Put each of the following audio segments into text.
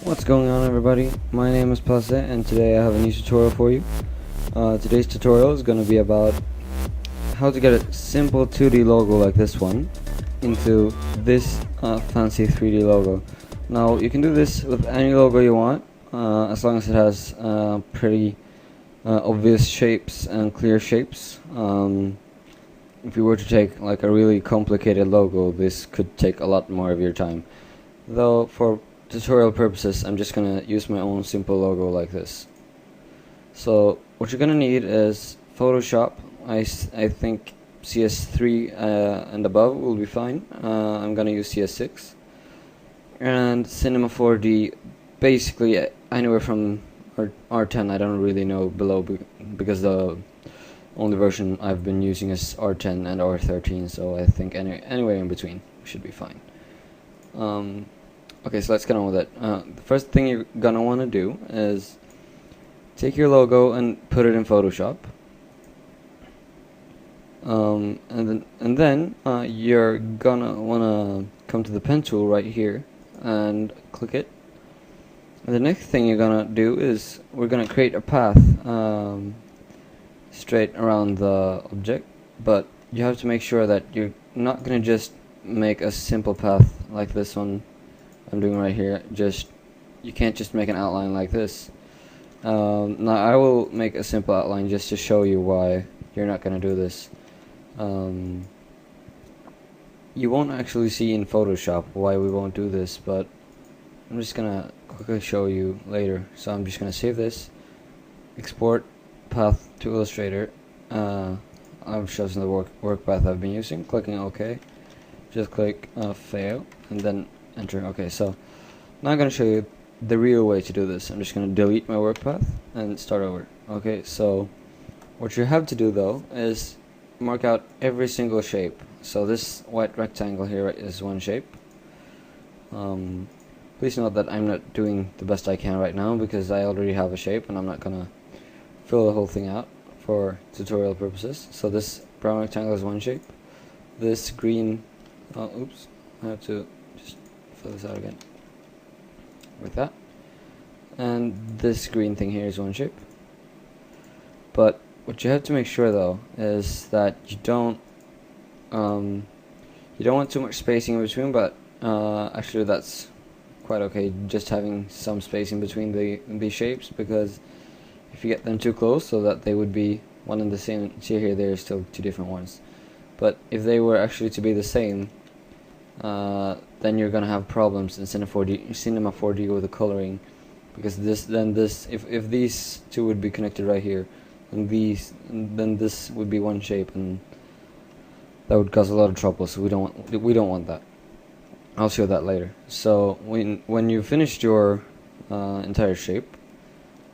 What's going on, everybody? My name is Plazzeh, and today I have a new tutorial for you. Today's tutorial is going to be about how to get a simple 2D logo like this one into this fancy 3D logo. Now, you can do this with any logo you want, as long as it has pretty obvious shapes and clear shapes. If you were to take like a really complicated logo, this could take a lot more of your time. Though for tutorial purposes, I'm just gonna use my own simple logo like this. So what you're gonna need is Photoshop. I think CS3 and above will be fine. I'm gonna use CS6 and Cinema 4D. Basically anywhere from R10. I don't really know below because the only version I've been using is R10 and R13. So I think anywhere in between should be fine. Okay, so let's get on with it. The first thing you're gonna want to do is take your logo and put it in Photoshop. And then you're gonna wanna come to the pen tool right here and click it. And the next thing you're gonna do is we're gonna create a path straight around the object, but you have to make sure that you're not gonna just make a simple path like this one I'm doing right here. You can't just make an outline like this. Now I will make a simple outline just to show you why you're not going to do this. You won't actually see in Photoshop why we won't do this, but I'm just going to quickly show you later. So I'm just going to save this, export path to Illustrator. I've chosen the work path I've been using, clicking OK. Just click fail and then enter. Okay, so now I'm going to show you the real way to do this. I'm just going to delete my work path and start over. Okay, so what you have to do though is mark out every single shape. So this white rectangle here is one shape. Please note that I'm not doing the best I can right now because I already have a shape and I'm not going to fill the whole thing out for tutorial purposes. So this brown rectangle is one shape. This green, oops, I have to just fill this out again with that, and this green thing here is one shape. But what you have to make sure though is that you don't want too much spacing in between, but actually that's quite okay, just having some space in between the shapes, because if you get them too close so that they would be one and the same, see here they're still two different ones, but if they were actually to be the same, then you're gonna have problems in Cinema 4D with the coloring, because if these two would be connected right here, and then this would be one shape, and that would cause a lot of trouble. So we don't want that. I'll show that later. So when you finished your entire shape,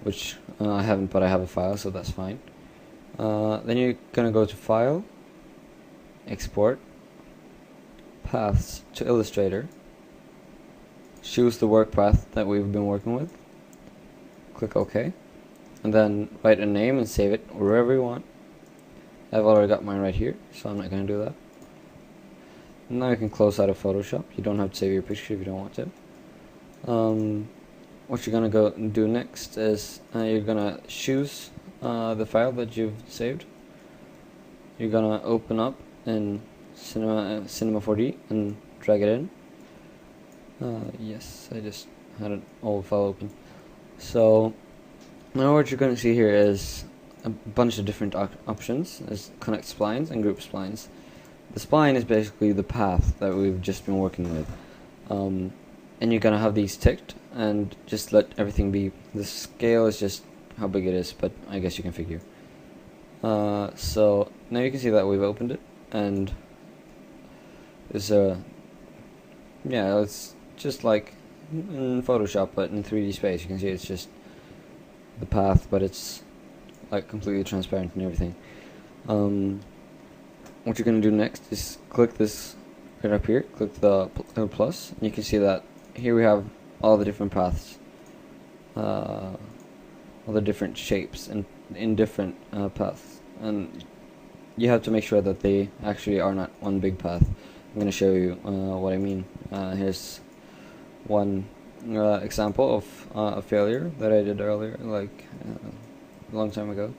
which I haven't, but I have a file, so that's fine. Then you're gonna go to File, Export, Paths to Illustrator, choose the work path that we've been working with, click OK, and then write a name and save it wherever you want. I've already got mine right here, so I'm not going to do that. Now you can close out of Photoshop. You don't have to save your picture if you don't want to. What you're going to go and do next is you're going to choose the file that you've saved. You're going to open up in Cinema 4D and drag it in. Yes, I just had an old file open. So now what you're going to see here is a bunch of different options. There's connect splines and group splines. The spline is basically the path that we've just been working with, and you're going to have these ticked and just let everything be. The scale is just how big it is, but I guess you can figure. So now you can see that we've opened it, and it's just like in Photoshop, but in 3D space. You can see it's just the path, but it's like completely transparent and everything. What you're gonna do next is click this right up here, click the plus, and you can see that here we have all the different paths, all the different shapes and in different paths, and you have to make sure that they actually are not one big path. I'm going to show you what I mean. Here's one example of a failure that I did earlier, like a long time ago.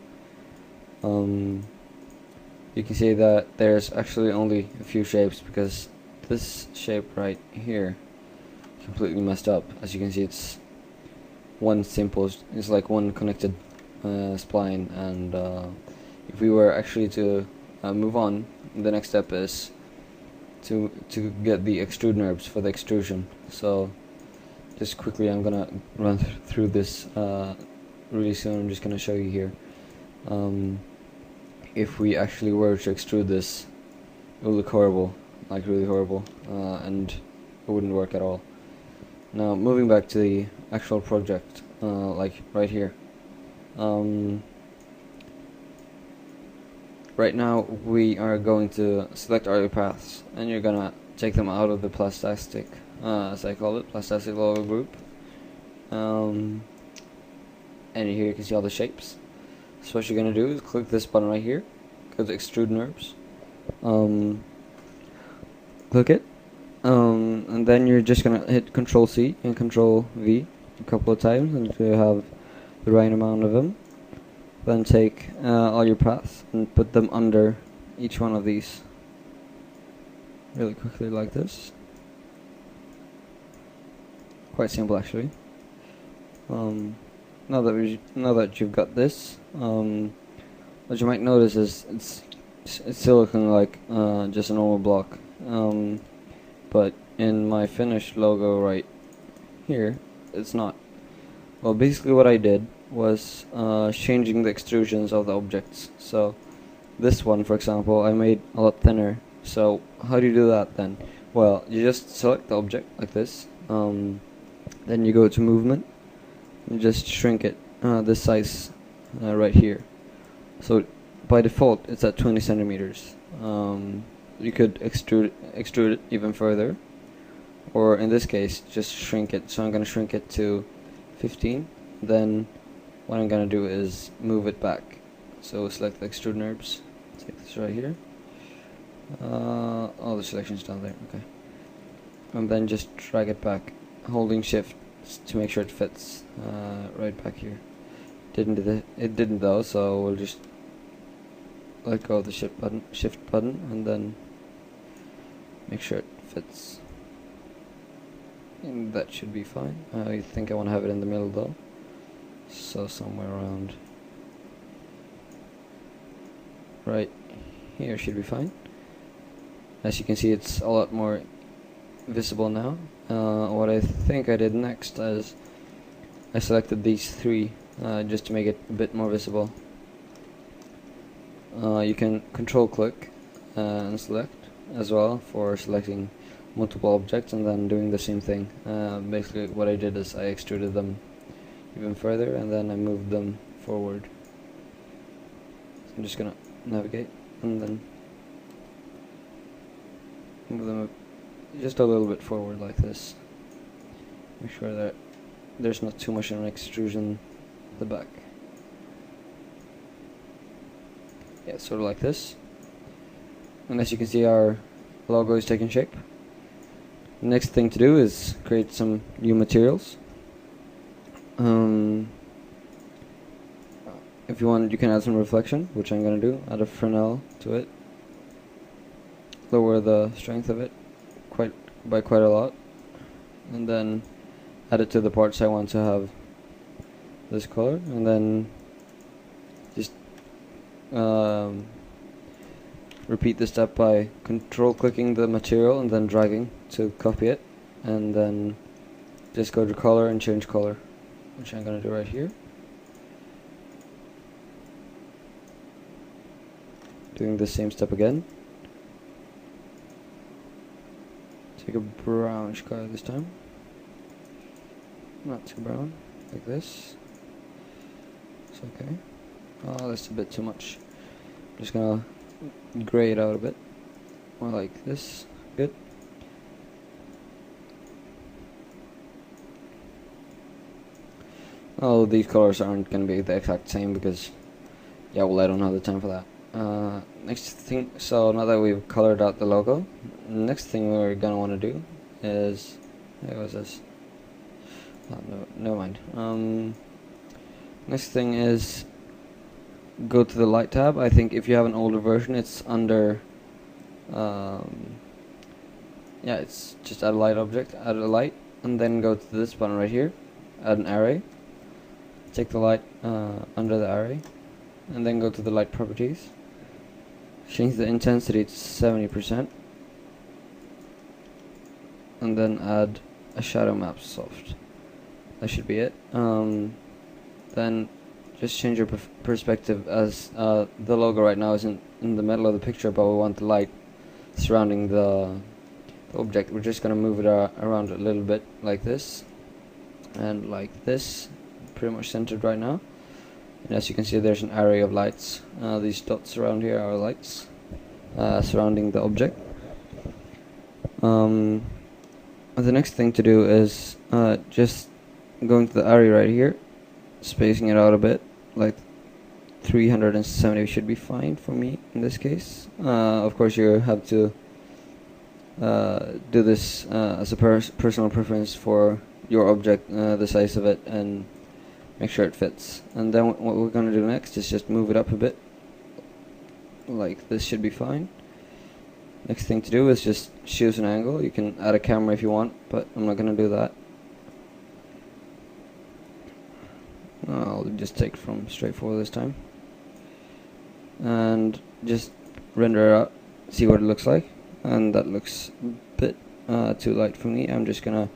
You can see that there's actually only a few shapes, because this shape right here completely messed up. As you can see, it's it's like one connected spline, and if we were actually to move on, the next step is to get the extrude NURBS for the extrusion. So just quickly, I'm gonna run through this really soon. I'm just gonna show you here. If we actually were to extrude this, it would look horrible, like really horrible, and it wouldn't work at all. Now, moving back to the actual project, like right here. Right now, we are going to select all your paths, and you're gonna take them out of the plastic, as I call it, plastic logo group. And here you can see all the shapes. So what you're gonna do is click this button right here, go to extrude NURBS, click it, and then you're just gonna hit Control C and Control V a couple of times until you have the right amount of them. Then take all your paths and put them under each one of these, really quickly, like this. Quite simple, actually. Now that you've got this, what you might notice is it's still looking like just a normal block, but in my finished logo right here, it's not. Well, basically what I did was changing the extrusions of the objects. So this one, for example, I made a lot thinner. So how do you do that then? Well, you just select the object like this, then you go to movement, you just shrink it this size right here. So by default it's at 20 centimeters. You could extrude it even further, or in this case just shrink it. So I'm going to shrink it to 15. Then what I'm going to do is move it back. So select the extrude NURBS, take this right here, all the selections down there, okay, and then just drag it back, holding shift to make sure it fits right back here. It didn't though, so we'll just let go of the shift button, and then make sure it fits. And that should be fine. I think I want to have it in the middle though, so somewhere around right here should be fine. As you can see, it's a lot more visible now. What I think I did next is I selected these three just to make it a bit more visible. You can control click and select as well for selecting multiple objects and then doing the same thing. Basically what I did is I extruded them even further and then I moved them forward. So I'm just gonna navigate and then move them just a little bit forward like this. Make sure that there's not too much of an extrusion at the back. Yeah, sort of like this. And as you can see, our logo is taking shape. The next thing to do is create some new materials. If you want, you can add some reflection, which I'm going to do. Add a Fresnel to it. Lower the strength of it by quite a lot. And then add it to the parts I want to have this color. And then just repeat the step by control clicking the material and then dragging to copy it. And then just go to color and change color, which I'm going to do right here. Doing the same step again. Take a brownish color this time. Not too brown, like this. It's okay. Oh, that's a bit too much. I'm just gonna gray it out a bit. More like this. Good. Oh, these colors aren't gonna be the exact same because, yeah, well, I don't have the time for that. Next thing, so now that we've colored out the logo, next thing we're gonna want to do is, what was this? No, never mind. Next thing is go to the light tab. I think if you have an older version, it's under. Yeah, it's just add a light object, add a light, and then go to this button right here, add an array. Take the light under the array, and then go to the light properties. Change the intensity to 70%, and then add a shadow map soft. That should be it. Then just change your perspective, as the logo right now is in the middle of the picture, but we want the light surrounding the object. We're just gonna move it around a little bit, like this and like this, pretty much centered right now. And as you can see, there's an array of lights. These dots around here are lights surrounding the object. The next thing to do is just going to the array right here, spacing it out a bit, like 370 should be fine for me in this case. Of course, you have to do this as a personal preference for your object, the size of it, and make sure it fits. And then what we're going to do next is just move it up a bit, like this should be fine. Next thing to do is just choose an angle. You can add a camera if you want, but I'm not going to do that. I'll just take from straightforward this time, and just render it out, see what it looks like. And that looks a bit too light for me. I'm just gonna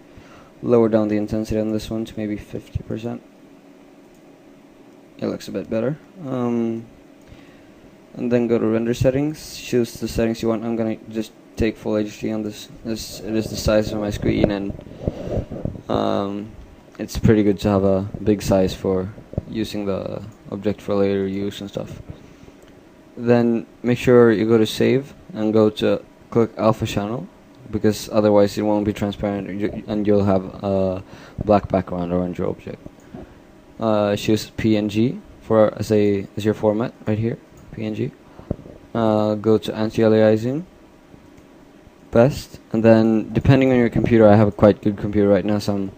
lower down the intensity on this one to maybe 50%. It looks a bit better. And then go to render settings, choose the settings you want. I'm gonna just take full HD on this. It is the size of my screen, and it's pretty good to have a big size for using the object for later use and stuff. Then make sure you go to save and go to click alpha channel, because otherwise it won't be transparent and you'll have a black background around your object. Choose PNG as your format right here, PNG. Go to anti-aliasing, best, and then depending on your computer, I have a quite good computer right now, so I'm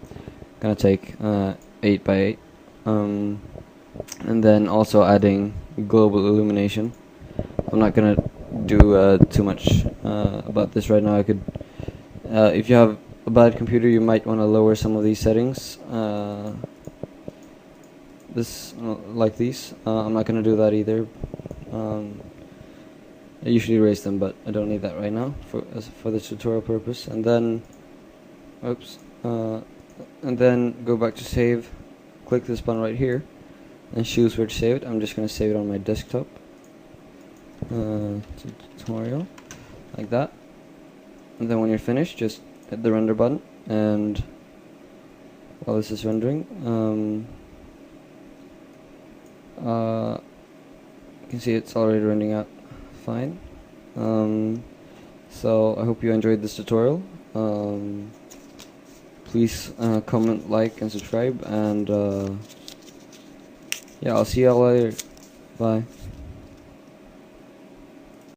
gonna take 8x8, and then also adding global illumination. I'm not gonna do too much about this right now. I could, if you have a bad computer, you might want to lower some of these settings. Like these. I'm not gonna do that either. I usually raise them, but I don't need that right now for the tutorial purpose. And then, and then go back to save. Click this button right here, and choose where to save it. I'm just gonna save it on my desktop. Tutorial, like that. And then when you're finished, just hit the render button, and while this is rendering, you can see it's already rendering out fine. So I hope you enjoyed this tutorial. Please comment, like, and subscribe, and yeah, I'll see y'all later. Bye.